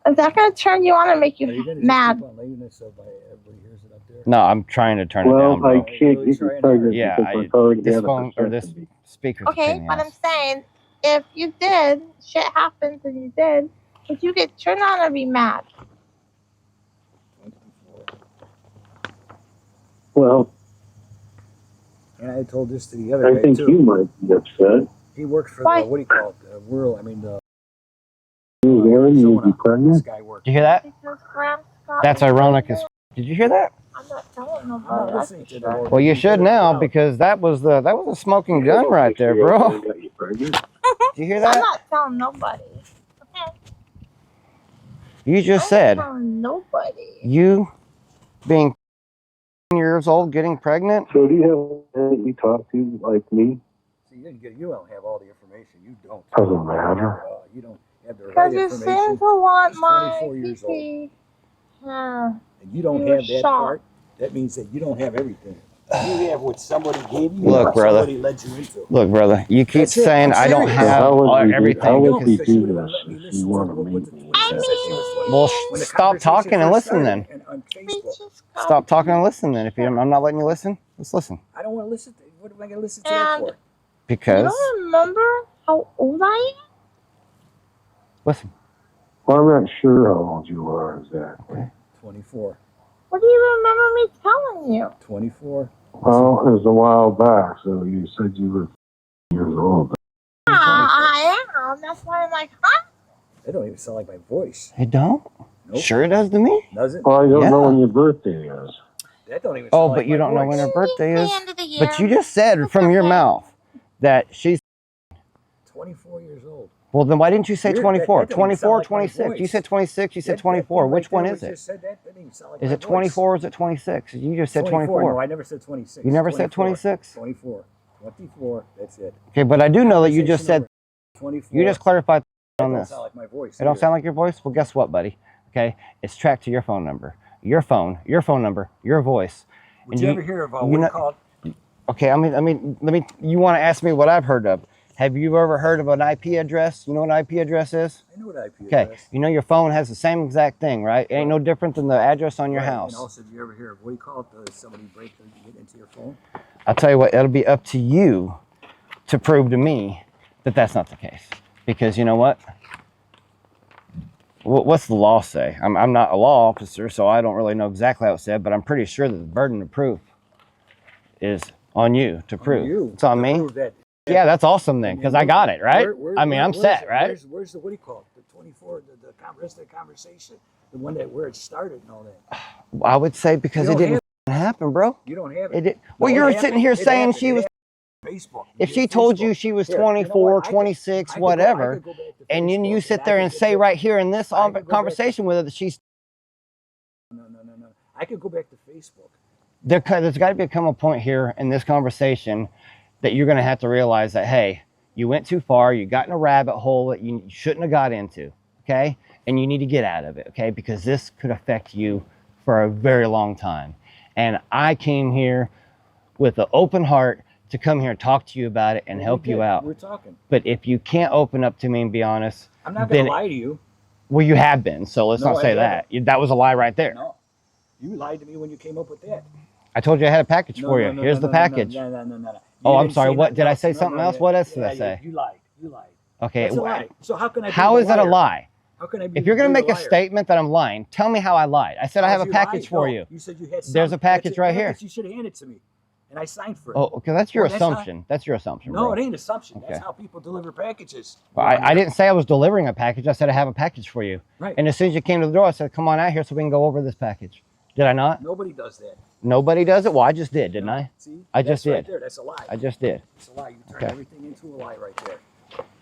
Is that gonna turn you on and make Are you you gonna mad? just keep on leaving this so everybody hears it up there? no, I'm trying to turn it well, down, bro. I can't get you pregnant Yeah, because my phone this had a phone or this vasectomy. speaker's a pain Okay, in the but I'm ass. saying, if you did, shit happens and you did, would you get turned on or be mad? Well, And I told this to the other I guy think too. you might be upset. He works for Why? the, what do you call it? The rural, I mean, the You, Aaron, you would be Arizona. This pregnant? guy worked. Did you hear that? Because Graham Scott That's was ironic as. pregnant. Did you hear that? I'm not telling I'm not nobody. That's listening for to sure. them. Well, you should now because that was a smoking gun right there, bro. Got you pregnant? Did you hear I'm that? not telling nobody. Okay? You just I'm said not telling nobody. you being years old getting pregnant. So, do you have anybody you talk to like me? See, you don't have all the information. You don't. Doesn't matter. You don't have the right Because you information. seem to want He's my 24 years old. pee. And you don't You were have that shocked. part. That means that you don't have everything. You have what somebody gave you. Look, or brother. Somebody led you into. Look, brother, you keep That's it. saying I'm I don't serious. So have how would we do, everything how would because we Because you do wouldn't this let me if listen you to want to what meet the me? when she said she was 24. well, When the stop conversation talking and first listen started then. on We Facebook. just got Stop talking and listen then. If I'm not letting you listen, let's listen. I don't want to listen to. What am I going to listen to that And for? you Because don't remember how old I am? listen. Well, I'm not sure how old you are exactly. 24. What do you remember me telling you? 24. Well, it was a while back, so you said you were years old. I am. That's why I'm like, huh? They don't even sound like my voice. It don't? Nope. Sure it does to me. Does it? Well, I don't know Yeah. when your birthday is. That don't even sound Oh, like but you my don't know voice. when her birthday The is. end of the year. But you just said It's from your okay. mouth that she's 24 years old. well. Then why didn't you say You're- 24? that don't even 24 sound or like my 26? You voice. said 26. You said That 24. thing Which right one there is we it? just said that didn't even sound like Is my it 24 or is it 26? You just said 24. No, I never said 26. You never said 26? 24. 24. That's it. Okay, but I do know that you just said. Conversation over. 24. You just clarified That on don't this. sound like my voice. It don't either. sound like your voice? Well, guess what, buddy? Okay, it's tracked to your phone number, your phone number, your voice. Would And you ever hear of you what do you know- call it? Okay, let me. You want to ask me what I've heard of? Have you ever heard of an IP address? You know what an IP address is? I know what IP Okay, address. you know your phone has the same exact thing, right? It ain't no different than the address on your Right, house. And also, did you ever hear of what do you call it? Does somebody break and get into your phone? I'll tell you what, it'll be up to you to prove to me that that's not the case. Because you know what? What's the law say? I'm not a law officer, so I don't really know exactly how it said, but I'm pretty sure that the burden of proof is on you to prove. You It's on to me. prove that. Yeah, that's awesome then, because I got it, right? I mean, I'm where's set, it? right? Where's the, what do you call it? The 24, the rest of the conversation, the one that where it started and all that. I would say because You it don't didn't happen, bro. You don't have It it. did. Well, No, you it were happened. sitting here It saying happened. she It was. happened. Facebook. If Your she told Facebook. you she was Here, you know 24, what? I could- 26, I could go- whatever, I could go back to and then Facebook you sit I there could and get say that- right here in this I could go back- conversation with her that she's No. I could go back to Facebook. there's got to become a point here in this conversation that you're going to have to realize that, hey, you went too far, you got in a rabbit hole that you shouldn't have got into, okay? And you need to get out of it, okay? Because this could affect you for a very long time. And I came here with an open heart to come here and talk to you about it and help you out. We're talking. But if you can't open up to me and be honest, I'm not going then, to lie to you. well, you have been, so let's No, not I say that. That was a lie right there. No. You lied to me when you came up with that. I told you I had a package for you. Here's the package. No. Oh, I'm sorry. What did I say? Something else? What else did I say? You lied. Okay. That's a lie. So how can I? How is that a lie? How can I be? If you're going to make a liar? statement that I'm lying, tell me how I lied. I said I have a package for you. You said you had. There's a package right here. You should have handed it to me, and I signed for it. Oh, okay. That's your assumption. That's your assumption. No, bro. it ain't assumption. That's Okay. how people deliver packages. Well, I didn't say I was delivering a package. I said I have a package for you. Right. And as soon as you came to the door, I said, come on out here so we can go over this package. Did I not? Nobody does that. Nobody does it? Well, I just did, didn't I? See? I just That's right did. there. That's a lie. I just did. It's a lie. You turn Okay. everything into a lie right there.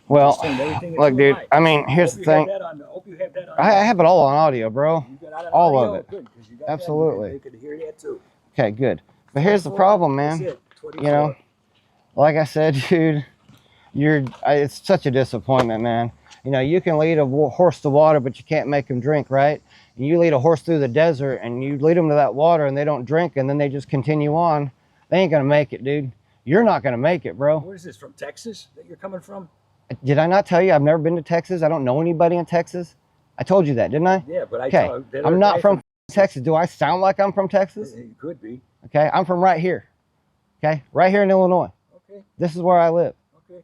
Well, Just turned everything into look, a dude, lie. I mean, here's the thing. Hope you have that on. I have it all on audio, bro. You got that on all audio? of it. Good, 'cause you got Absolutely. That. They could hear that too. Okay, good. But here's the problem, man. That's it. 24. You know, like I said, dude, it's such a disappointment, man. You know, you can lead a horse to water, but you can't make him drink, right? And you lead a horse through the desert and you lead them to that water and they don't drink and then they just continue on. They ain't going to make it, dude. You're not going to make it, bro. Where is this, from Texas that you're coming from? Did I not tell you I've never been to Texas? I don't know anybody in Texas. I told you that, didn't I? Yeah, but Okay, I'm not from Texas. Do I sound like I'm from Texas? It could be. Okay, I'm from right here. Okay, right here in Illinois. Okay, This is where I live. okay.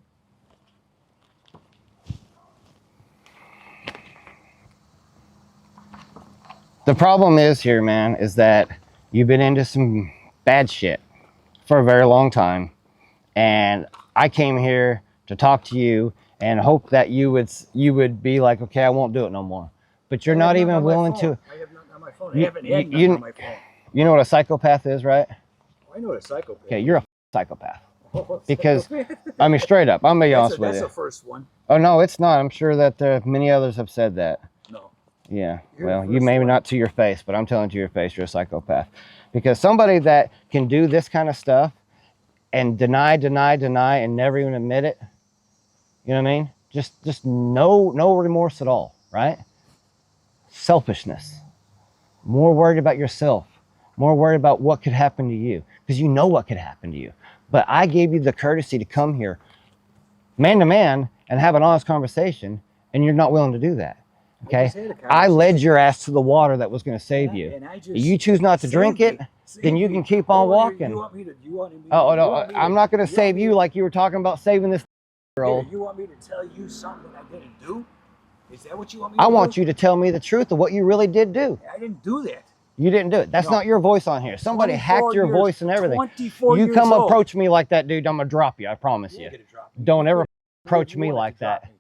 The problem is here, man, is that you've been into some bad shit for a very long time. And I came here to talk to you and hope that you would be like, okay, I won't do it no more. But you're not even willing to. I have nothing on my phone. I haven't had nothing on my phone. You know what a psychopath is, right? I know what a psychopath. Okay, you're a psychopath. Oh, Because, psychopath. I mean, straight up, I'm gonna be honest with That's you. the first one. Oh, no, it's not. I'm sure that many others have said that. No. Yeah, You're well, the you first maybe one. not to your face, but I'm telling to your face, you're a psychopath. Because somebody that can do this kind of stuff and deny, and never even admit it, you know what I mean? Just no remorse at all, right? Selfishness. More worried about yourself. More worried about what could happen to you. Because you know what could happen to you. But I gave you the courtesy to come here, man to man, and have an honest conversation, and you're not willing to do that. Okay, I led your ass to the water that was going to save you. You choose not to drink it, then you can keep on walking. Oh no, I'm not going to save you like you were talking about saving this girl. You want me to tell you something I didn't do? Is that what you want me to do? I want you to tell me the truth of what you really did do. I didn't do that. You didn't do it. That's not your voice on here. Somebody hacked your voice and everything. 24 You years come old. approach me like that, dude, I'm going to drop you. I promise you. Don't ever approach me like that.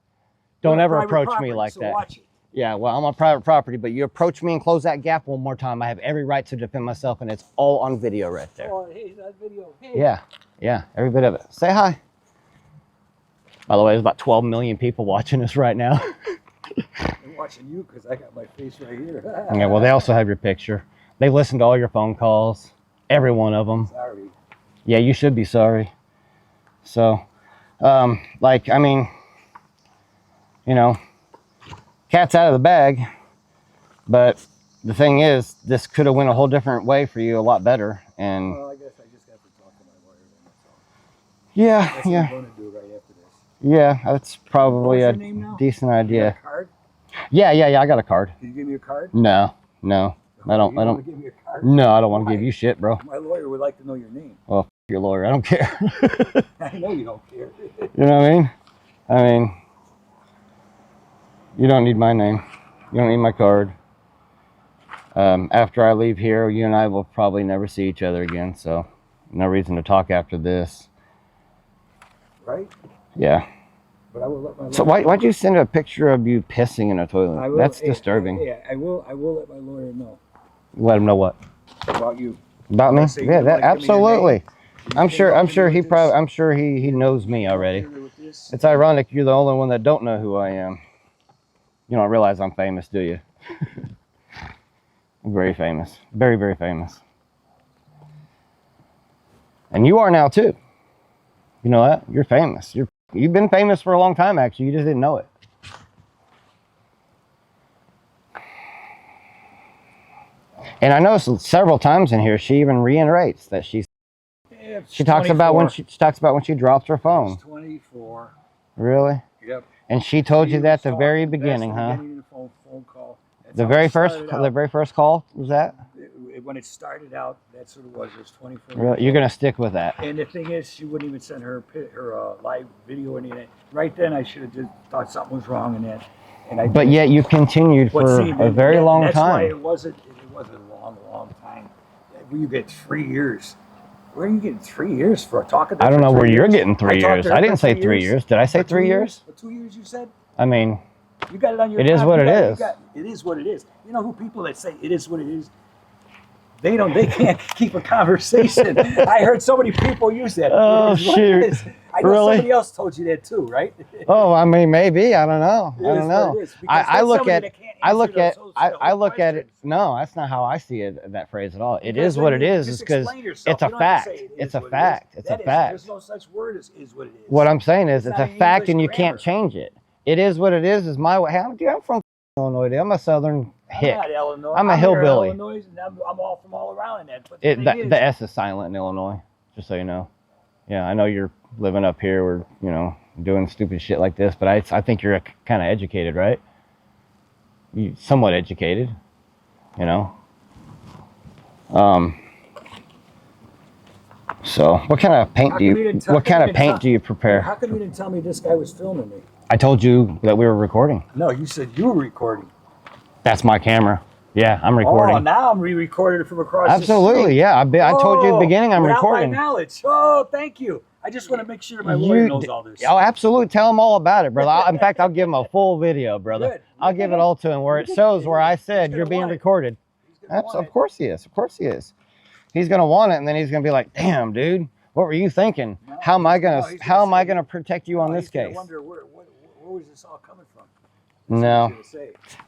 Don't ever approach me like that. Watch it. Yeah, well, I'm on private property, but you approach me and close that gap one more time, I have every right to defend myself, and it's all on video right there. Oh, hey, that video. Hey. Yeah, every bit of it. Say hi. By the way, there's about 12 million people watching us right now. I'm watching you because I got my face right here. Yeah, well, they also have your picture. They listen to all your phone calls, every one of them. Sorry. Yeah, you should be sorry. So, like, I mean, you know, cat's out of the bag, but the thing is, this could have went a whole different way for you, a lot better. And Well, I guess I just got to talk to my lawyer then, that's all. yeah, That's what I'm going to do right after this. yeah, that's probably What's a your name now? decent You got idea. a card? Yeah, I got a card. Can you give me a card? No, I You don't. wanna give me a card? No, I don't want to Why? give you shit, bro. My lawyer would like to know your name. Well, f your lawyer. I don't care. I know you don't care. You know what I mean? I mean, you don't need my name. You don't need my card. After I leave here, you and I will probably never see each other again. So, no reason to talk after this. Right? Yeah. But I will let my lawyer So why'd you send a picture of you pissing in a I toilet? will- That's hey, disturbing. Yeah, I will let my lawyer know Let him know what about you. about me. Say you Yeah, don't that like giving me your absolutely. name. I'm sure he With probably. this. I'm sure he knows me already. With this. It's ironic you're the only one that don't know who I am. You don't realize I'm famous, do you? I'm very famous. Very, very famous. And you are now too. You know that? You're famous. You've been famous for a long time, actually. You just didn't know it. And I know several times in here she even reiterates that she talks about when she drops her phone. 24. Really? Yep. And she told you that at the Saw very it. That's beginning, the huh? beginning of the phone call. That's The how very it first started out. the very first call was that? It when it started out, that's what it was. It was 24. Really? You're gonna stick with that? And the thing is, she wouldn't even send her live video or anything. Right then, I should have just thought something was wrong in that. And I. But yet you continued for a very long that's time. Why it wasn't a long time. You get 3 years. Where are you getting 3 years for talking? I don't know where you're getting 3 years. I didn't say 3 years. Did I say 3 years? For 2 years, you said. I mean, you got it on your. It is what it is. It is what it is. You know who people that say it is what it is. They can't keep a conversation. I heard so many people use that. Oh shoot! I know really? Somebody else told you that too, right? Oh, I mean, maybe. I don't know. I don't know. I look at it. No, that's not how I see it. That phrase at all. It is what it is. It's because it's a fact. It's a fact. It's a fact. There's no such word as is what it is. What I'm saying is, it's a fact, and you can't change it. It is what it is. Is my way. I'm from Illinois. Dude. I'm a Southern hick. I'm a hillbilly. Illinois, and I'm all from all around in that. But the S is silent in Illinois, just so you know. Yeah, I know you're living up here. We're doing stupid shit like this, but I think you're kind of educated, right? You somewhat educated, So, what kind of paint do you prepare? How come you didn't tell me this guy was filming me? I told you that we were recording. No, you said you were recording. That's my camera. Yeah, I'm recording. Oh, now I'm re-recorded from across the street. Absolutely, yeah. I told you at the beginning I'm recording. Without my knowledge. Oh, thank you. I just want to make sure my lawyer knows all this. Oh, absolutely. Tell him all about it, brother. In fact, I'll give him a full video, brother. Good. I'll give it all to him where it shows where I said you're being recorded. Of course he is. Of course he is. He's going to want it, and then he's going to be like, damn, dude, what were you thinking? No, how am I going to protect you on this case? Wonder where was this all coming from? No.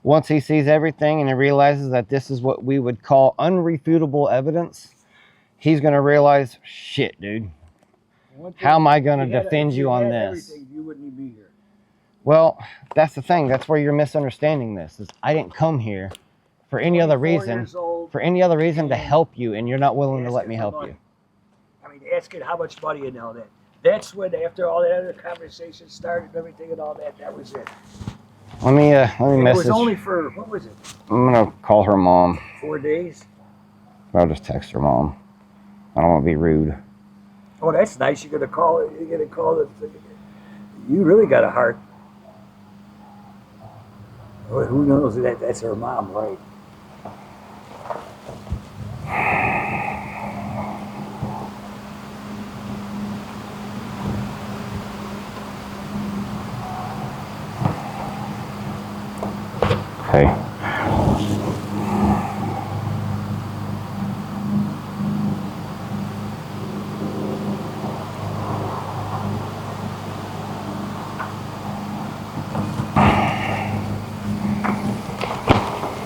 Once he sees everything and he realizes that this is what we would call unrefutable evidence, he's going to realize, shit, dude. How am I going to defend you on this? You wouldn't even be here. Well, that's the thing. That's where you're misunderstanding this. Is I didn't come here for any other reason. To help you, and you're not willing to let me help you. I mean, asking how much money and all that. That's when, after all that other conversation started and everything and all that, that was it. Let me message. It was only for, what was it? I'm gonna call her mom. 4 days? I'll just text her mom. I don't want to be rude. Oh, that's nice. You're gonna call it. You're gonna call it. You really got a heart. Well, who knows? That's her mom, right? Okay.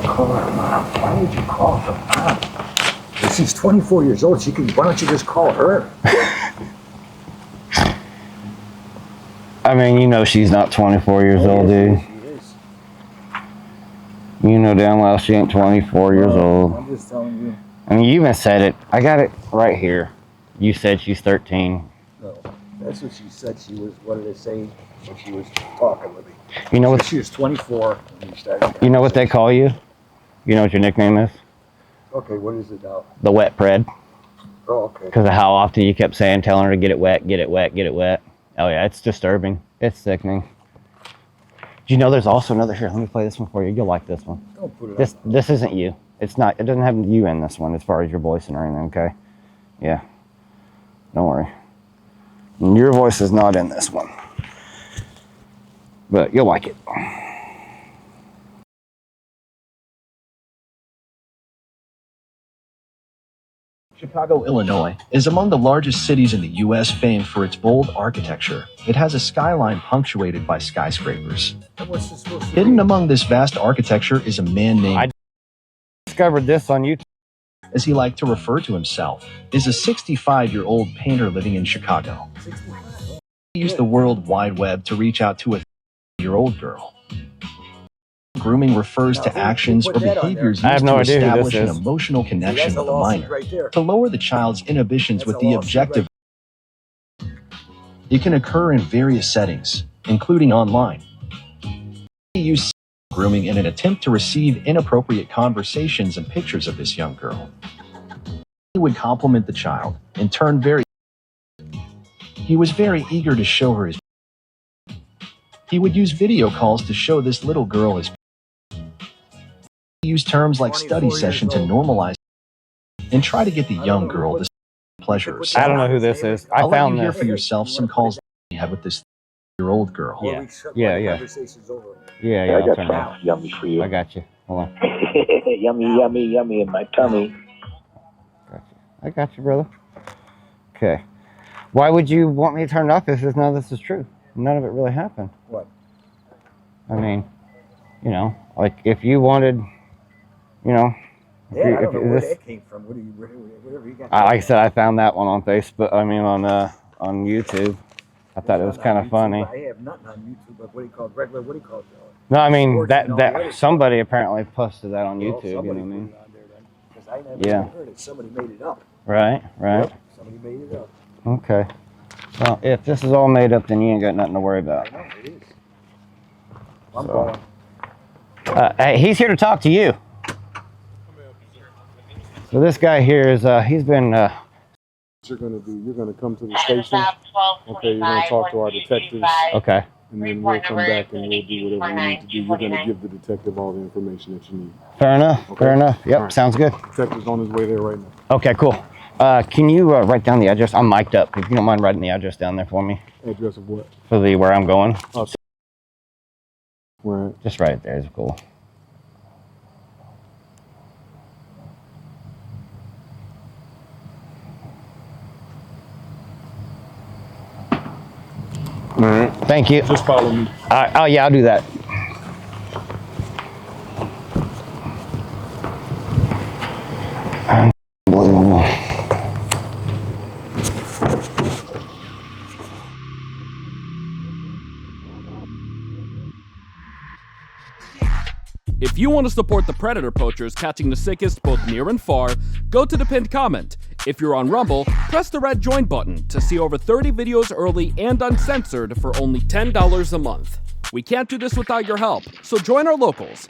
Call her mom. Why would you call her mom? If she's 24 years old, why don't you just call her? I mean, she's not 24 years old, dude. She is. You know damn well she ain't 24 years old. I'm just telling you. I mean, you even said it. I got it right here. You said she's 13. No, that's what she said. She was, what did it say when she was talking with me? You know what? She was 24 when we started. You know what they call you? You know what your nickname is? Okay, what is it now? The wet pred. Oh, okay. Because of how often you kept telling her to get it wet, get it wet, get it wet. Oh yeah, it's disturbing. It's sickening. Do you know there's also another, here, let me play this one for you. You'll like this one. Don't put it on. This isn't you. It's not, it doesn't have you in this one as far as your voice and everything, okay? Yeah. Don't worry. Your voice is not in this one. But you'll like it. Chicago, Illinois, is among the largest cities in the U.S. famed for its bold architecture. It has a skyline punctuated by skyscrapers. What's this supposed to Hidden be? among this vast architecture is a man named, I discovered this on YouTube. as he liked to refer to himself, is a 65-year-old painter living in Chicago. He used the World Wide Web to reach out to a 30-year-old girl. Grooming refers to actions or behaviors used to establish an emotional connection with a minor, to lower the child's inhibitions with the objective. It can occur in various settings, including online. He used grooming in an attempt to receive inappropriate conversations and pictures of this young girl. He would compliment the child and turn very. He was very eager to show her his. He would use video calls to show this little girl his. He used terms like study session to normalize and try to get the young girl to pleasures. I don't know who this is. I I'll let found you hear this. for yourself some calls he had with this year-old girl. Yeah. Yeah. Yeah, I I'll got turn it something on. yummy for you. I got you. Hold on. Yummy in my tummy. I got you, brother. Okay. Why would you want me to turn it off if none of this is true? None of it really happened. What? I mean, you know, like if you wanted, you know. Yeah, I don't know where this, that came from. Whatever you got. like I said, I found that one on Facebook. I mean, on YouTube. I thought it was kind of funny. I have nothing on YouTube, but what do you call it? Regular, what do you call it? No, I mean Sports and all the other that stuff. somebody apparently posted that on Well, YouTube. You know what I somebody mean? put it on there then, 'cause I never Yeah. even heard it. Somebody made it up. Right. Yep, somebody made it up. Okay. Well, if this is all made up, then you ain't got nothing to worry about. I know, it is. I'm So- going. Hey, he's here to talk to you. So this guy here is he's been You're gonna come to the station. Okay, you're gonna talk to our detectives, okay. and then we'll come back and we'll do whatever we need to do. You're gonna give the detective all the information that you need. Fair enough. Okay. Fair enough. Yep. All right. Sounds good. Detective's on his way there right now. Okay. Cool. Can you write down the address? I'm mic'd up. If you don't mind writing the address down there for me, Address of what? for the where I'm going. Right. Just write it there. It's cool. All right. Thank you. Just follow me. Oh yeah, I'll do that. Unbelievable. If you want to support the predator poachers catching the sickest both near and far, go to the pinned comment. If you're on Rumble, press the red join button to see over 30 videos early and uncensored for only $10 a month. We can't do this without your help, so join our locals.